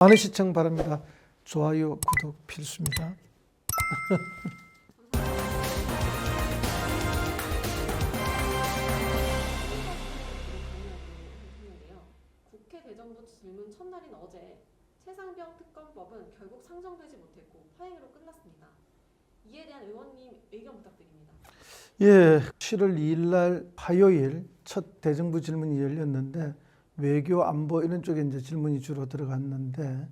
많은 시청 바랍니다. 좋아요, 구독 필수입니다. 국회 대정부 질문 첫날인 어제 최상병 특검법은 결국 상정되지 못했고 파행으로 끝났습니다. 이에 대한 의원님 의견 부탁드립니다. 예, 7월 2일 날 화요일 첫 대정부 질문이 열렸는데 외교 안보 이런 쪽에 이제 질문이 주로 들어갔는데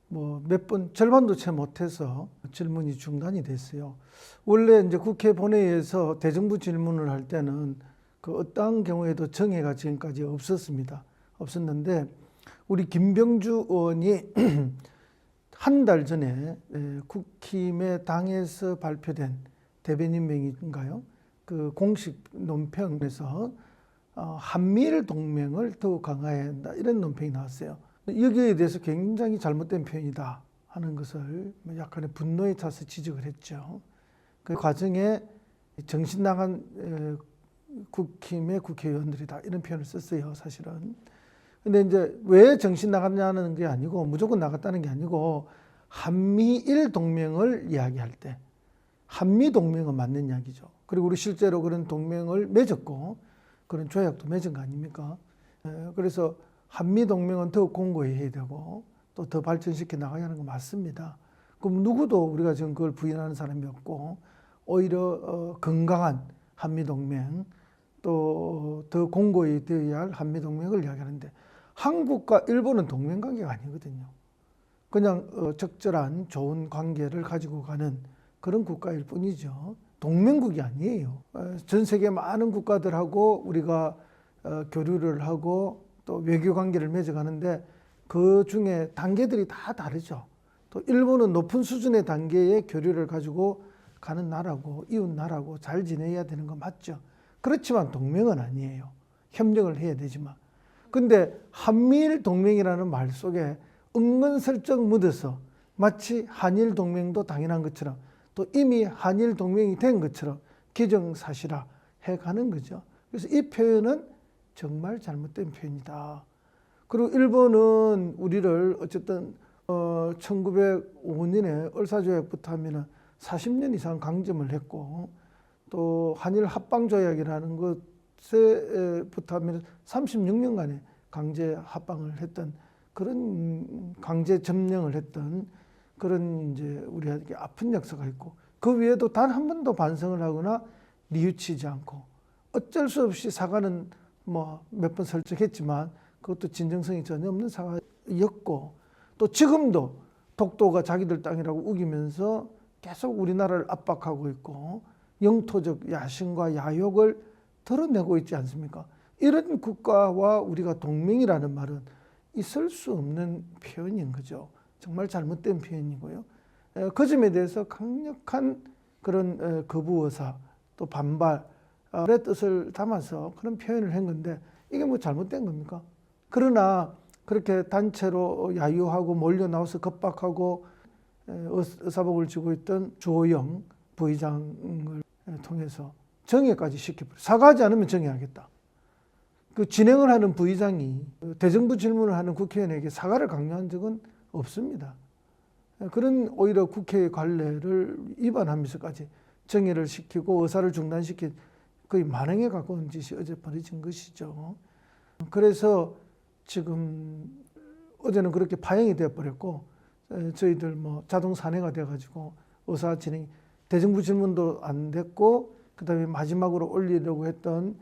뭐 몇 번 절반도 채 못해서 질문이 중단이 됐어요. 원래 이제 국회 본회의에서 대정부 질문을 할 때는 그 어떠한 경우에도 정해가 지금까지 없었는데 우리 김병주 의원이 한 달 전에 국힘의 당에서 발표된 대변인 명의인가요? 그 공식 논평에서 한미일 동맹을 더욱 강화해야 한다 이런 논평이 나왔어요. 여기에 대해서 굉장히 잘못된 표현이다 하는 것을 약간의 분노에 차서 지적을 했죠. 그 과정에 정신 나간 국힘의 국회의원들이다 이런 표현을 썼어요, 사실은. 근데 이제 왜 정신 나갔냐는 게 아니고 무조건 나갔다는 게 아니고 한미일 동맹을 이야기할 때 한미 동맹은 맞는 이야기죠. 그리고 우리 실제로 그런 동맹을 맺었고 그런 조약도 맺은 거 아닙니까? 그래서 한미 동맹은 더 공고해야 되고 또 더 발전시켜 나가야 하는 거 맞습니다. 그럼 누구도 우리가 지금 그걸 부인하는 사람이 없고 오히려 건강한 한미 동맹 또 더 공고히 되어야 할 한미 동맹을 이야기하는데 한국과 일본은 동맹 관계가 아니거든요. 그냥 적절한 좋은 관계를 가지고 가는 그런 국가일 뿐이죠. 동맹국이 아니에요. 전 세계 많은 국가들하고 우리가 교류를 하고 또 외교 관계를 맺어가는데 그 중에 단계들이 다 다르죠. 또 일본은 높은 수준의 단계의 교류를 가지고 가는 나라고 이웃 나라고 잘 지내야 되는 거 맞죠. 그렇지만 동맹은 아니에요. 협력을 해야 되지만. 근데 한미일 동맹이라는 말 속에 은근슬쩍 묻어서 마치 한일 동맹도 당연한 것처럼 또 이미 한일 동맹이 된 것처럼 기정사실화 해가는 거죠. 그래서 이 표현은 정말 잘못된 표현이다. 그리고 일본은 우리를 어쨌든 1905년에 을사조약부터 하면은 40년 이상 강점을 했고 또 한일 합방조약이라는 것에부터 하면 36년간의 강제 합방을 했던 그런 강제 점령을 했던 그런 이제 우리에게 아픈 역사가 있고 그 외에도 단 한 번도 반성을 하거나 뉘우치지 않고 어쩔 수 없이 사과는 뭐 몇 번 설득했지만 그것도 진정성이 전혀 없는 사과였고 또 지금도 독도가 자기들 땅이라고 우기면서 계속 우리나라를 압박하고 있고 영토적 야심과 야욕을 드러내고 있지 않습니까? 이런 국가와 우리가 동맹이라는 말은 있을 수 없는 표현인 거죠. 정말 잘못된 표현이고요. 그 점에 대해서 강력한 그런 거부 의사 또 반발의 뜻을 담아서 그런 표현을 한 건데 이게 뭐 잘못된 겁니까? 그러나 그렇게 단체로 야유하고 몰려 나와서 겁박하고 의사복을 쥐고 있던 주호영 부의장을 통해서 정해까지 시켜버려. 사과하지 않으면 정해하겠다. 그 진행을 하는 부의장이 대정부 질문을 하는 국회의원에게 사과를 강요한 적은 없습니다. 그런 오히려 국회의 관례를 위반하면서까지 정해를 시키고 의사를 중단시킨 거의 만행에 가까운 짓이 어제 벌어진 것이죠. 그래서 지금 어제는 그렇게 파행이 되어버렸고 저희들 뭐 자동 산회가 돼가지고 의사 진행 대정부 질문도 안 됐고 그다음에 마지막으로 올리려고 했던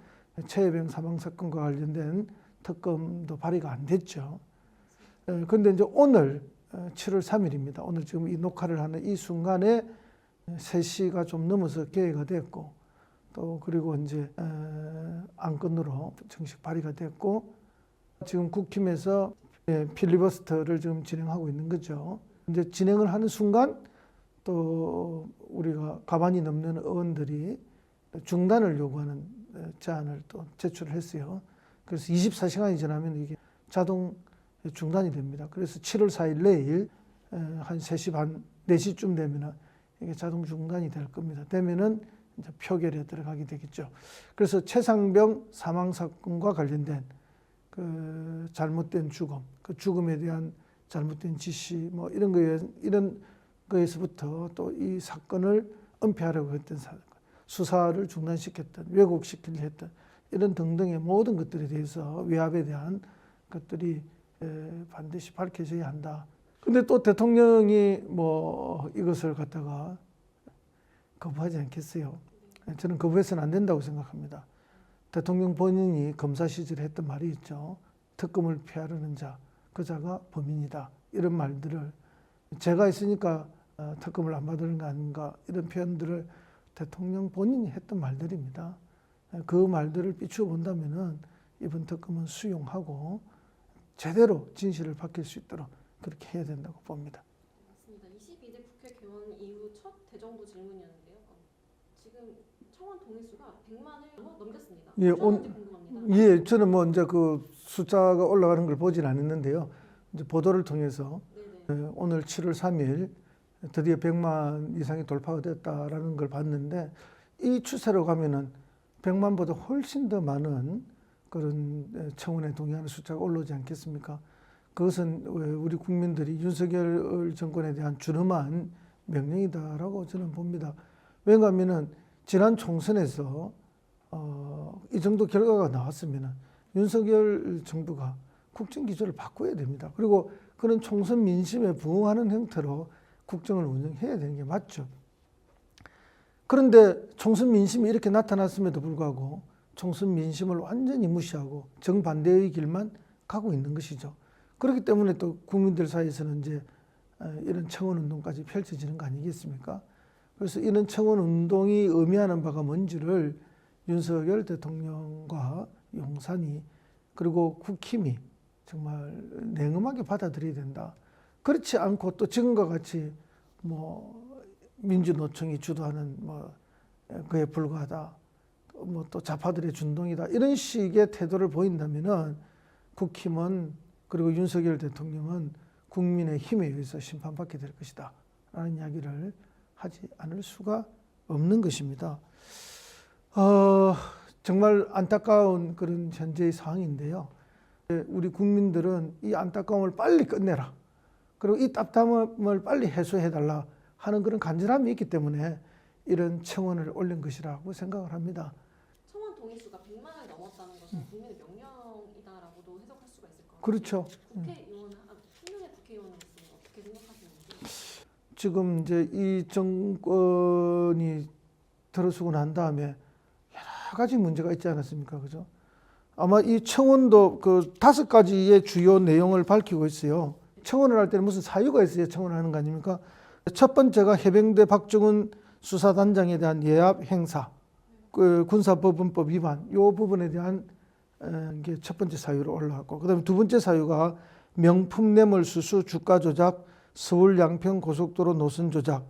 최혜병 사망 사건과 관련된 특검도 발의가 안 됐죠. 그런데 이제 오늘 7월 3일입니다. 오늘 지금 이 녹화를 하는 이 순간에 3시가 좀 넘어서 개회가 됐고 또 그리고 이제 안건으로 정식 발의가 됐고 지금 국힘에서 필리버스터를 지금 진행하고 있는 거죠. 이제 진행을 하는 순간 또 우리가 가만히 넘는 의원들이 중단을 요구하는 제안을 또 제출을 했어요. 그래서 24시간이 지나면 이게 자동 중단이 됩니다. 그래서 7월 4일 내일 한 3시 반, 4시쯤 되면은 이게 자동 중단이 될 겁니다. 되면은 이제 표결에 들어가게 되겠죠. 그래서 최상병 사망 사건과 관련된 그 잘못된 죽음, 그 죽음에 대한 잘못된 지시 뭐 이런 거에서부터 또 이 사건을 은폐하려고 했던 수사를 중단시켰던 왜곡시키려 했던 이런 등등의 모든 것들에 대해서 위압에 대한 것들이 반드시 밝혀져야 한다. 근데 또 대통령이 뭐 이것을 갖다가 거부하지 않겠어요. 저는 거부해서는 안 된다고 생각합니다. 대통령 본인이 검사 시절에 했던 말이 있죠. 특검을 피하려는 자, 그 자가 범인이다. 이런 말들을 제가 있으니까 특검을 안 받는 거 아닌가 이런 표현들을 대통령 본인이 했던 말들입니다. 그 말들을 비추어 본다면은 이번 특검은 수용하고 제대로 진실을 밝힐 수 있도록 그렇게 해야 된다고 봅니다. 맞습니다. 22대 국회 개원 이후 첫 대정부 질문이었는데요. 지금 청원 동의수가 100만을 넘겼습니다. 예, 궁금합니다. 예, 저는 뭐 이제 그 숫자가 올라가는 걸 보진 않았는데요. 이제 보도를 통해서 오늘 7월 3일 드디어 100만 이상이 돌파가 됐다라는 걸 봤는데 이 추세로 가면은 100만보다 훨씬 더 많은 그런 청원에 동의하는 숫자가 올라오지 않겠습니까? 그것은 우리 국민들이 윤석열 정권에 대한 준엄한 명령이다라고 저는 봅니다. 왜냐하면은 지난 총선에서 이 정도 결과가 나왔으면 윤석열 정부가 국정 기조를 바꿔야 됩니다. 그리고 그런 총선 민심에 부응하는 형태로 국정을 운영해야 되는 게 맞죠. 그런데 총선 민심이 이렇게 나타났음에도 불구하고 총선 민심을 완전히 무시하고 정반대의 길만 가고 있는 것이죠. 그렇기 때문에 또 국민들 사이에서는 이제 이런 청원 운동까지 펼쳐지는 거 아니겠습니까? 그래서 이런 청원 운동이 의미하는 바가 뭔지를 윤석열 대통령과 용산이 그리고 국힘이 정말 냉엄하게 받아들여야 된다. 그렇지 않고 또 지금과 같이 뭐 민주노총이 주도하는 뭐 그에 불과하다. 뭐 또 좌파들의 준동이다. 이런 식의 태도를 보인다면은 국힘은 그리고 윤석열 대통령은 국민의 힘에 의해서 심판받게 될 것이다. 라는 이야기를 하지 않을 수가 없는 것입니다. 정말 안타까운 그런 현재의 상황인데요. 우리 국민들은 이 안타까움을 빨리 끝내라. 그리고 이 답답함을 빨리 해소해달라 하는 그런 간절함이 있기 때문에 이런 청원을 올린 것이라고 생각을 합니다. 청원 동의수가 100만을 넘었다는 것은 국민의 명령이다라고도 해석할 수가 있을 것 같아요. 그렇죠. 국회의원 한 명의 국회의원으로서 어떻게 생각하시는지. 지금 이제 이 정권이 들어서고 난 다음에 여러 가지 문제가 있지 않았습니까? 그죠? 아마 이 청원도 그 5가지의 주요 내용을 밝히고 있어요. 청원을 할 때는 무슨 사유가 있어야 청원을 하는 거 아닙니까? 첫 번째가 해병대 박정훈 수사단장에 대한 예압 행사, 그 군사법원법 위반, 이 부분에 대한 게 첫 번째 사유로 올라왔고, 그다음에 두 번째 사유가 명품 뇌물 수수 주가 조작, 서울 양평 고속도로 노선 조작,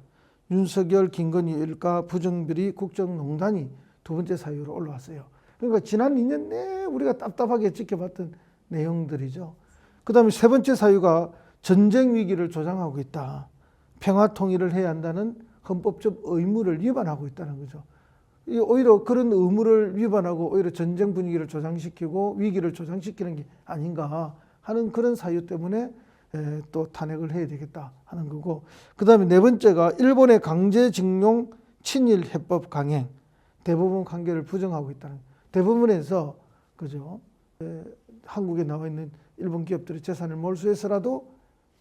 윤석열 김건희 일가 부정비리 국정농단이 두 번째 사유로 올라왔어요. 그러니까 지난 2년 내에 우리가 답답하게 지켜봤던 내용들이죠. 그다음에 세 번째 사유가 전쟁 위기를 조장하고 있다. 평화 통일을 해야 한다는 헌법적 의무를 위반하고 있다는 거죠. 오히려 그런 의무를 위반하고 오히려 전쟁 분위기를 조장시키고 위기를 조장시키는 게 아닌가 하는 그런 사유 때문에 또 탄핵을 해야 되겠다 하는 거고, 그 다음에 네 번째가 일본의 강제징용 친일 해법 강행, 대법원 판결을 부정하고 있다는 거예요. 대법원에서 그죠? 한국에 나와 있는 일본 기업들의 재산을 몰수해서라도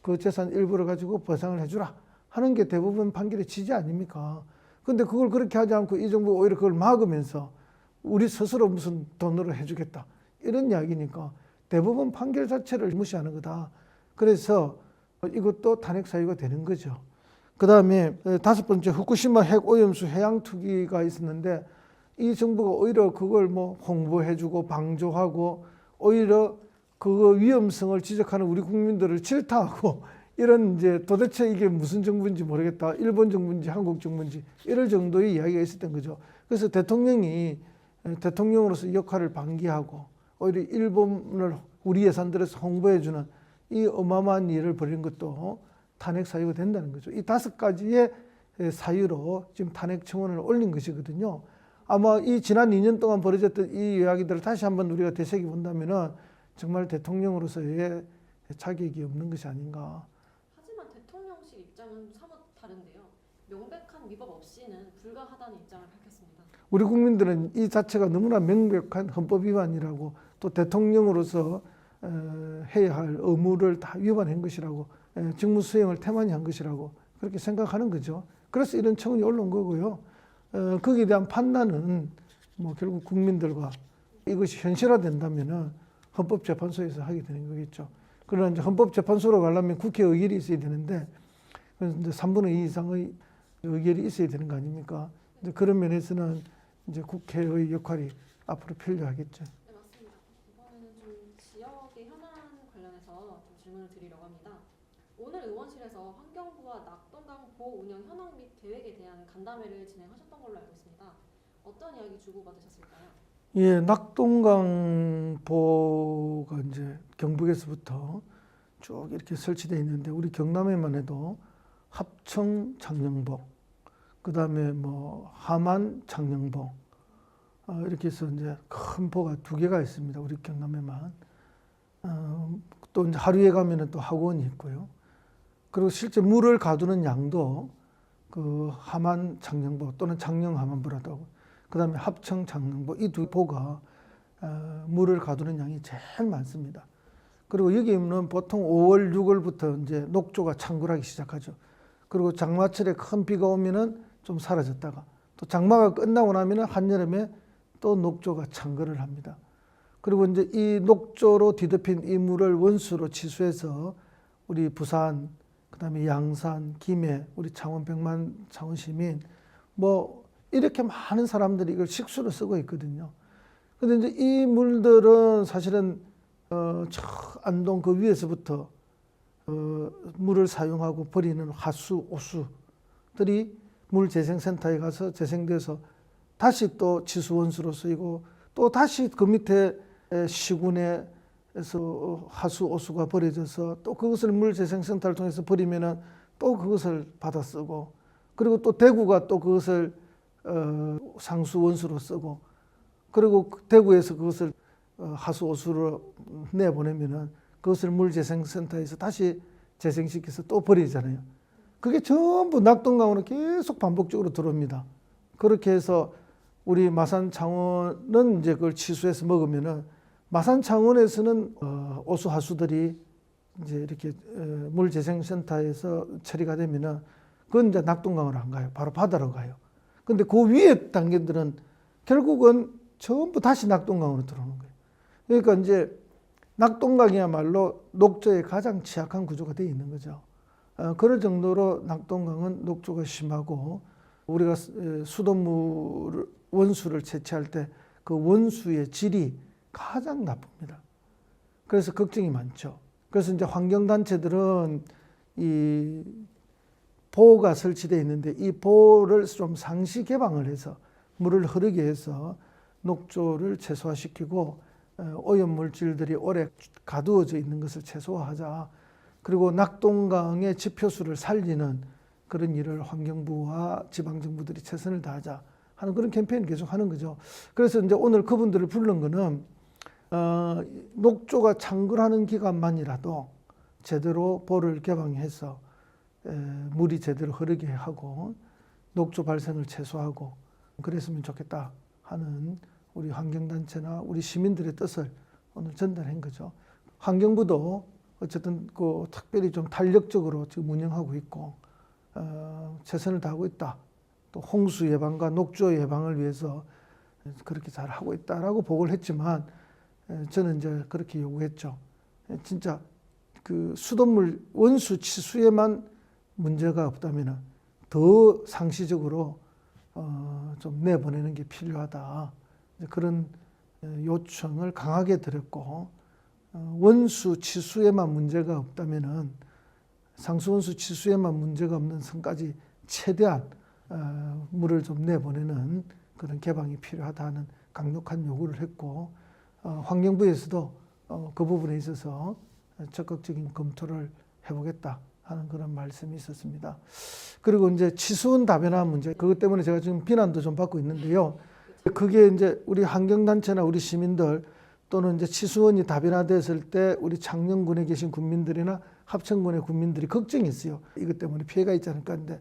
그 재산 일부를 가지고 보상을 해주라 하는 게 대법원 판결의 취지 아닙니까? 근데 그걸 그렇게 하지 않고 이 정부가 오히려 그걸 막으면서 우리 스스로 무슨 돈으로 해주겠다 이런 이야기니까 대법원 판결 자체를 무시하는 거다. 그래서 이것도 탄핵 사유가 되는 거죠. 그 다음에 다섯 번째 후쿠시마 핵 오염수 해양 투기가 있었는데 이 정부가 오히려 그걸 뭐 홍보해주고 방조하고 오히려 그 위험성을 지적하는 우리 국민들을 질타하고 이런 이제 도대체 이게 무슨 정부인지 모르겠다. 일본 정부인지 한국 정부인지 이럴 정도의 이야기가 있었던 거죠. 그래서 대통령이 대통령으로서 역할을 방기하고 오히려 일본을 우리 예산들에서 홍보해주는 이 어마어마한 일을 벌인 것도 탄핵 사유가 된다는 거죠. 이 5가지의 사유로 지금 탄핵 청원을 올린 것이거든요. 아마 이 지난 2년 동안 벌어졌던 이 이야기들을 다시 한번 우리가 되새겨 본다면은 정말 대통령으로서의 자격이 없는 것이 아닌가. 하지만 대통령실 입장은 사뭇 다른데요. 명백한 위법 없이는 불가하다는 입장을 밝혔습니다. 우리 국민들은 이 자체가 너무나 명백한 헌법 위반이라고, 또 대통령으로서 해야 할 의무를 다 위반한 것이라고, 직무 수행을 태만히 한 것이라고 그렇게 생각하는 거죠. 그래서 이런 청원이 올라온 거고요. 거기에 대한 판단은 뭐 결국 국민들과 이것이 현실화된다면은 헌법재판소에서 하게 되는 거겠죠. 그러나 이제 헌법재판소로 가려면 국회 의결이 있어야 되는데, 그래서 이제 3분의 2 이상의 의결이 있어야 되는 거 아닙니까? 이제 그런 면에서는 이제 국회의 역할이 앞으로 필요하겠죠. 네, 맞습니다. 이번에는 좀 지역의 현안 관련해서 좀 질문을 드리려고 합니다. 오늘 의원실에서 환경부와 낙동강 보호 운영 현황 및 계획에 대한 간담회를 진행하셨던 걸로 알고 있습니다. 어떤 이야기 주고받으셨을까요? 예, 낙동강 보가 이제 경북에서부터 쭉 이렇게 설치되어 있는데, 우리 경남에만 해도 합청 장령보, 그 다음에 뭐 함안 장령보, 이렇게 해서 이제 큰 보가 2개가 있습니다. 우리 경남에만. 또 이제 하류에 가면은 또 하구원이 있고요. 그리고 실제 물을 가두는 양도 그 함안 장령보 또는 장령 함안보라도 하고, 그 다음에 합청 장령보, 이 2보가 물을 가두는 양이 제일 많습니다. 그리고 여기는 보통 5월, 6월부터 이제 녹조가 창굴하기 시작하죠. 그리고 장마철에 큰 비가 오면은 좀 사라졌다가, 또 장마가 끝나고 나면은 한여름에 또 녹조가 창궐을 합니다. 그리고 이제 이 녹조로 뒤덮인 이 물을 원수로 치수해서 우리 부산, 그다음에 양산, 김해, 우리 창원, 백만, 창원 시민 뭐 이렇게 많은 사람들이 이걸 식수로 쓰고 있거든요. 근데 이제 이 물들은 사실은 저 안동 그 위에서부터 물을 사용하고 버리는 하수, 오수들이 물재생센터에 가서 재생돼서 다시 또 치수원수로 쓰이고, 또 다시 그 밑에 시군에서 하수, 오수가 버려져서 또 그것을 물재생센터를 통해서 버리면은 또 그것을 받아 쓰고, 그리고 또 대구가 또 그것을 상수원수로 쓰고, 그리고 대구에서 그것을 하수, 오수로 내보내면은 그것을 물재생센터에서 다시 재생시켜서 또 버리잖아요. 그게 전부 낙동강으로 계속 반복적으로 들어옵니다. 그렇게 해서 우리 마산 창원은 이제 그걸 치수해서 먹으면은, 마산 창원에서는 오수 하수들이 이제 이렇게 물재생센터에서 처리가 되면은 그건 이제 낙동강으로 안 가요. 바로 바다로 가요. 근데 그 위에 단계들은 결국은 전부 다시 낙동강으로 들어오는 거예요. 그러니까 이제 낙동강이야말로 녹조에 가장 취약한 구조가 되어 있는 거죠. 그럴 정도로 낙동강은 녹조가 심하고, 우리가 수돗물 원수를 채취할 때 그 원수의 질이 가장 나쁩니다. 그래서 걱정이 많죠. 그래서 이제 환경단체들은 이 보호가 설치되어 있는데, 이 보호를 좀 상시 개방을 해서 물을 흐르게 해서 녹조를 최소화시키고, 오염물질들이 오래 가두어져 있는 것을 최소화하자. 그리고 낙동강의 지표수를 살리는 그런 일을 환경부와 지방정부들이 최선을 다하자 하는 그런 캠페인을 계속 하는 거죠. 그래서 이제 오늘 그분들을 부른 거는 녹조가 창궐하는 기간만이라도 제대로 보를 개방해서 물이 제대로 흐르게 하고 녹조 발생을 최소화하고 그랬으면 좋겠다 하는 우리 환경단체나 우리 시민들의 뜻을 오늘 전달한 거죠. 환경부도 어쨌든 그 특별히 좀 탄력적으로 지금 운영하고 있고 최선을 다하고 있다. 또 홍수 예방과 녹조 예방을 위해서 그렇게 잘 하고 있다라고 보고를 했지만, 저는 이제 그렇게 요구했죠. 진짜 그 수돗물 원수 치수에만 문제가 없다면 더 상시적으로 좀 내보내는 게 필요하다. 그런 요청을 강하게 드렸고, 원수 치수에만 문제가 없다면은 상수원수 치수에만 문제가 없는 선까지 최대한 물을 좀 내보내는 그런 개방이 필요하다는 강력한 요구를 했고, 환경부에서도 그 부분에 있어서 적극적인 검토를 해보겠다 하는 그런 말씀이 있었습니다. 그리고 이제 치수원 다변화 문제, 그것 때문에 제가 지금 비난도 좀 받고 있는데요. 그게 이제 우리 환경단체나 우리 시민들 또는 이제 치수원이 다변화됐을 때 우리 창녕군에 계신 군민들이나 합천군의 군민들이 걱정이 있어요. 이것 때문에 피해가 있지 않을까 하는데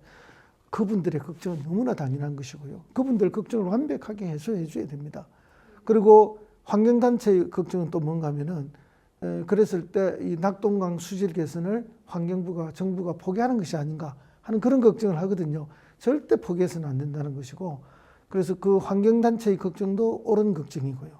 그분들의 걱정은 너무나 당연한 것이고요. 그분들 걱정을 완벽하게 해소해 줘야 됩니다. 그리고 환경단체의 걱정은 또 뭔가 하면은 그랬을 때 이 낙동강 수질 개선을 환경부가 정부가 포기하는 것이 아닌가 하는 그런 걱정을 하거든요. 절대 포기해서는 안 된다는 것이고 그래서 그 환경단체의 걱정도 옳은 걱정이고요.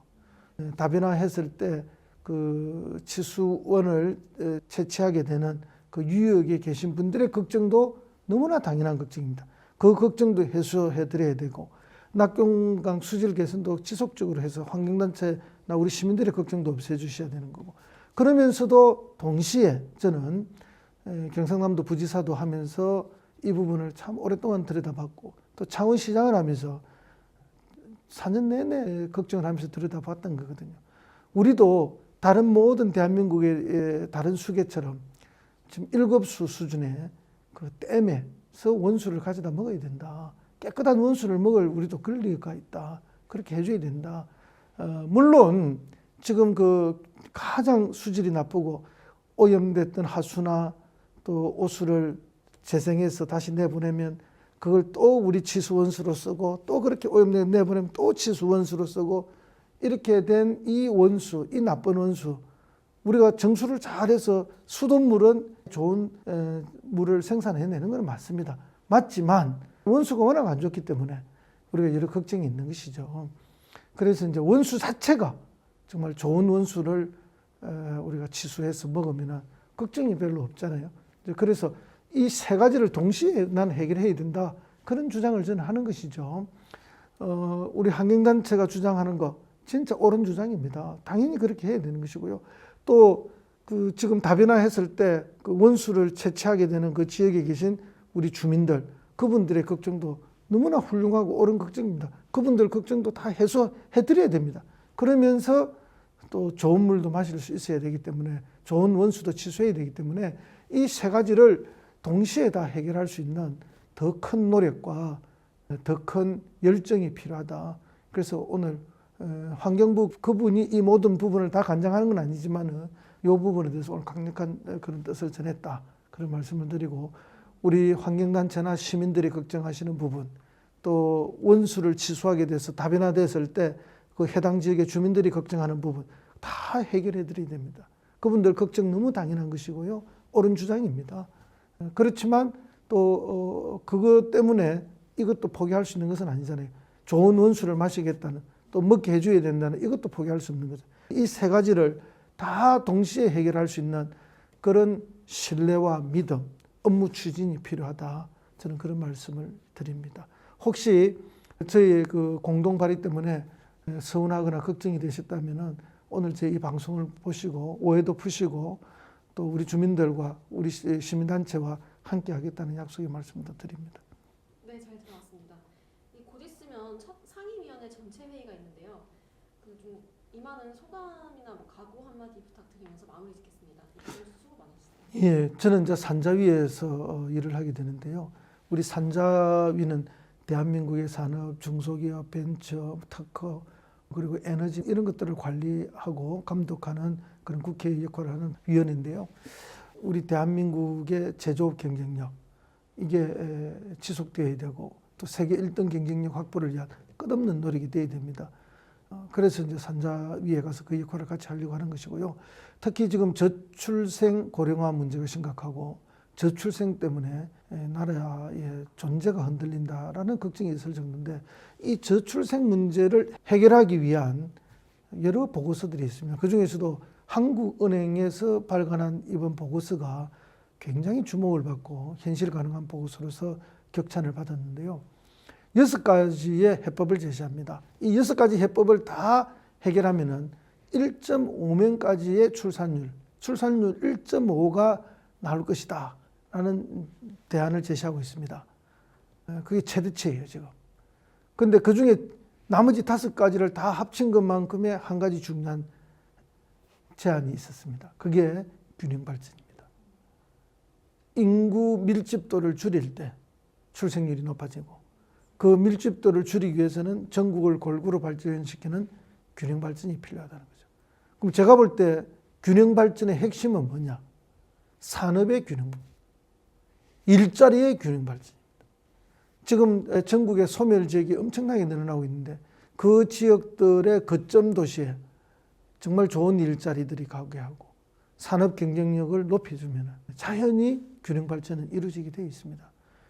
다변화했을 때 그 치수원을 채취하게 되는 그 유역에 계신 분들의 걱정도 너무나 당연한 걱정입니다. 그 걱정도 해소해 드려야 되고 낙동강 수질 개선도 지속적으로 해서 환경단체나 우리 시민들의 걱정도 없애주셔야 되는 거고 그러면서도 동시에 저는 경상남도 부지사도 하면서 이 부분을 참 오랫동안 들여다봤고 또 창원시장을 하면서 4년 내내 걱정을 하면서 들여다봤던 거거든요. 우리도 다른 모든 대한민국의 다른 수계처럼 지금 7수 수준의 그 댐에서 원수를 가져다 먹어야 된다. 깨끗한 원수를 먹을 우리도 권리가 있다. 그렇게 해줘야 된다. 물론 지금 그 가장 수질이 나쁘고 오염됐던 하수나 또 오수를 재생해서 다시 내보내면 그걸 또 우리 치수원수로 쓰고 또 그렇게 오염된 내보내면 또 치수원수로 쓰고 이렇게 된 이 원수, 이 나쁜 원수 우리가 정수를 잘해서 수돗물은 좋은 물을 생산해내는 건 맞습니다. 맞지만 원수가 워낙 안 좋기 때문에 우리가 여러 걱정이 있는 것이죠. 그래서 이제 원수 자체가 정말 좋은 원수를 우리가 치수해서 먹으면 걱정이 별로 없잖아요. 그래서 이 세 가지를 동시에 난 해결해야 된다. 그런 주장을 저는 하는 것이죠. 우리 환경단체가 주장하는 거 진짜 옳은 주장입니다. 당연히 그렇게 해야 되는 것이고요. 또 그 지금 다변화했을 때 그 원수를 채취하게 되는 그 지역에 계신 우리 주민들 그분들의 걱정도 너무나 훌륭하고 옳은 걱정입니다. 그분들 걱정도 다 해소해 드려야 됩니다. 그러면서 또 좋은 물도 마실 수 있어야 되기 때문에 좋은 원수도 취소해야 되기 때문에 이 세 가지를 동시에 다 해결할 수 있는 더 큰 노력과 더 큰 열정이 필요하다. 그래서 오늘 환경부 그분이 이 모든 부분을 다 관장하는 건 아니지만 이 부분에 대해서 오늘 강력한 그런 뜻을 전했다. 그런 말씀을 드리고 우리 환경단체나 시민들이 걱정하시는 부분 또 원수를 취소하게 돼서 다변화됐을 때 그 해당 지역의 주민들이 걱정하는 부분 다 해결해 드려야 됩니다. 그분들 걱정 너무 당연한 것이고요. 옳은 주장입니다. 그렇지만 또 그것 때문에 이것도 포기할 수 있는 것은 아니잖아요. 좋은 원수를 마시겠다는 또 먹게 해줘야 된다는 이것도 포기할 수 없는 거죠. 이 세 가지를 다 동시에 해결할 수 있는 그런 신뢰와 믿음, 업무 추진이 필요하다. 저는 그런 말씀을 드립니다. 혹시 저희 그 공동 발의 때문에 서운하거나 걱정이 되셨다면은 오늘 제 이 방송을 보시고 오해도 푸시고 또 우리 주민들과 우리 시민단체와 함께 하겠다는 약속의 말씀도 드립니다. 네, 잘 들어왔습니다. 곧 있으면 첫 상임위원회 전체 회의가 있는데요. 좀 임하는 소감이나 뭐 각오 한마디 부탁드리면서 마무리 짓겠습니다. 수고 많으셨어요. 예, 저는 이제 산자위에서 일을 하게 되는데요. 우리 산자위는 대한민국의 산업, 중소기업, 벤처, 특허 그리고 에너지 이런 것들을 관리하고 감독하는 그런 국회의 역할을 하는 위원회인데요. 우리 대한민국의 제조업 경쟁력 이게 지속되어야 되고 또 세계 1등 경쟁력 확보를 위한 끝없는 노력이 되어야 됩니다. 그래서 이제 산자위에 가서 그 역할을 같이 하려고 하는 것이고요. 특히 지금 저출생 고령화 문제가 심각하고 저출생 때문에 나라의 존재가 흔들린다라는 걱정이 있을 정도인데 이 저출생 문제를 해결하기 위한 여러 보고서들이 있습니다. 그중에서도 한국은행에서 발간한 이번 보고서가 굉장히 주목을 받고 현실 가능한 보고서로서 격찬을 받았는데요. 6가지의 해법을 제시합니다. 이 6가지 해법을 다 해결하면은 1.5명까지의 출산율 1.5가 나올 것이다 라는 대안을 제시하고 있습니다. 그게 최대치예요 지금. 근데 그 중에 나머지 5가지를 다 합친 것만큼의 한 가지 중요한 제안이 있었습니다. 그게 균형 발전입니다. 인구 밀집도를 줄일 때 출생률이 높아지고 그 밀집도를 줄이기 위해서는 전국을 골고루 발전시키는 균형 발전이 필요하다는 거죠. 그럼 제가 볼 때 균형 발전의 핵심은 뭐냐? 산업의 균형, 일자리의 균형 발전. 지금 전국의 소멸 지역이 엄청나게 늘어나고 있는데 그 지역들의 거점 도시에 정말 좋은 일자리들이 가게 하고 산업 경쟁력을 높여주면 자연히 균형 발전은 이루어지게 되어 있습니다.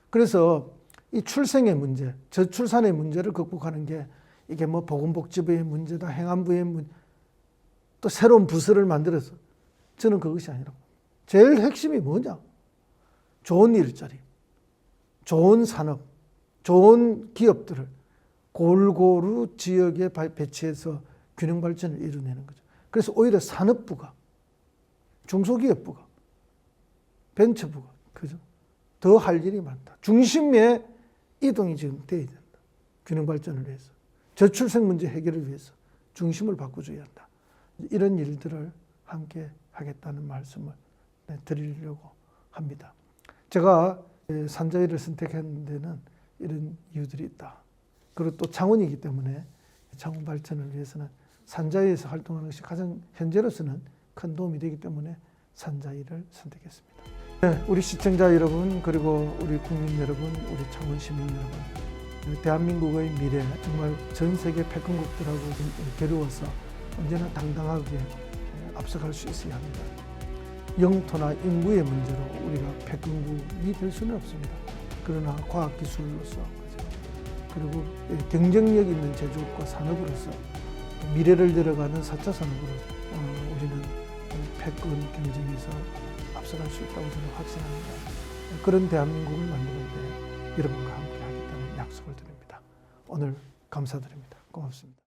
그래서 이 출생의 문제, 저출산의 문제를 극복하는 게 이게 뭐 보건복지부의 문제다, 행안부의 문제, 또 새로운 부서를 만들어서 저는 그것이 아니라고. 제일 핵심이 뭐냐? 좋은 일자리, 좋은 산업, 좋은 기업들을 골고루 지역에 배치해서 균형 발전을 이루내는 거죠. 그래서 오히려 산업부가, 중소기업부가, 벤처부가, 그죠? 더 할 일이 많다. 중심에 이동이 지금 돼야 된다. 균형 발전을 위해서. 저출생 문제 해결을 위해서 중심을 바꿔줘야 한다. 이런 일들을 함께 하겠다는 말씀을 드리려고 합니다. 제가 산자위를 선택한 데는 이런 이유들이 있다. 그리고 또 창원이기 때문에 창원 발전을 위해서는 산자위에서 활동하는 것이 가장 현재로서는 큰 도움이 되기 때문에 산자위를 선택했습니다. 네, 우리 시청자 여러분, 그리고 우리 국민 여러분, 우리 창원 시민 여러분, 대한민국의 미래, 정말 전 세계 패권국들하고 겨루어서 언제나 당당하게 앞서갈 수 있어야 합니다. 영토나 인구의 문제로 우리가 패권국이 될 수는 없습니다. 그러나 과학기술로서, 그리고 경쟁력 있는 제조업과 산업으로서 미래를 들어가는 4차 산업으로 우리는 패권 경쟁에서 앞서갈 수 있다고 저는 확신합니다. 그런 대한민국을 만드는데 여러분과 함께 하겠다는 약속을 드립니다. 오늘 감사드립니다. 고맙습니다.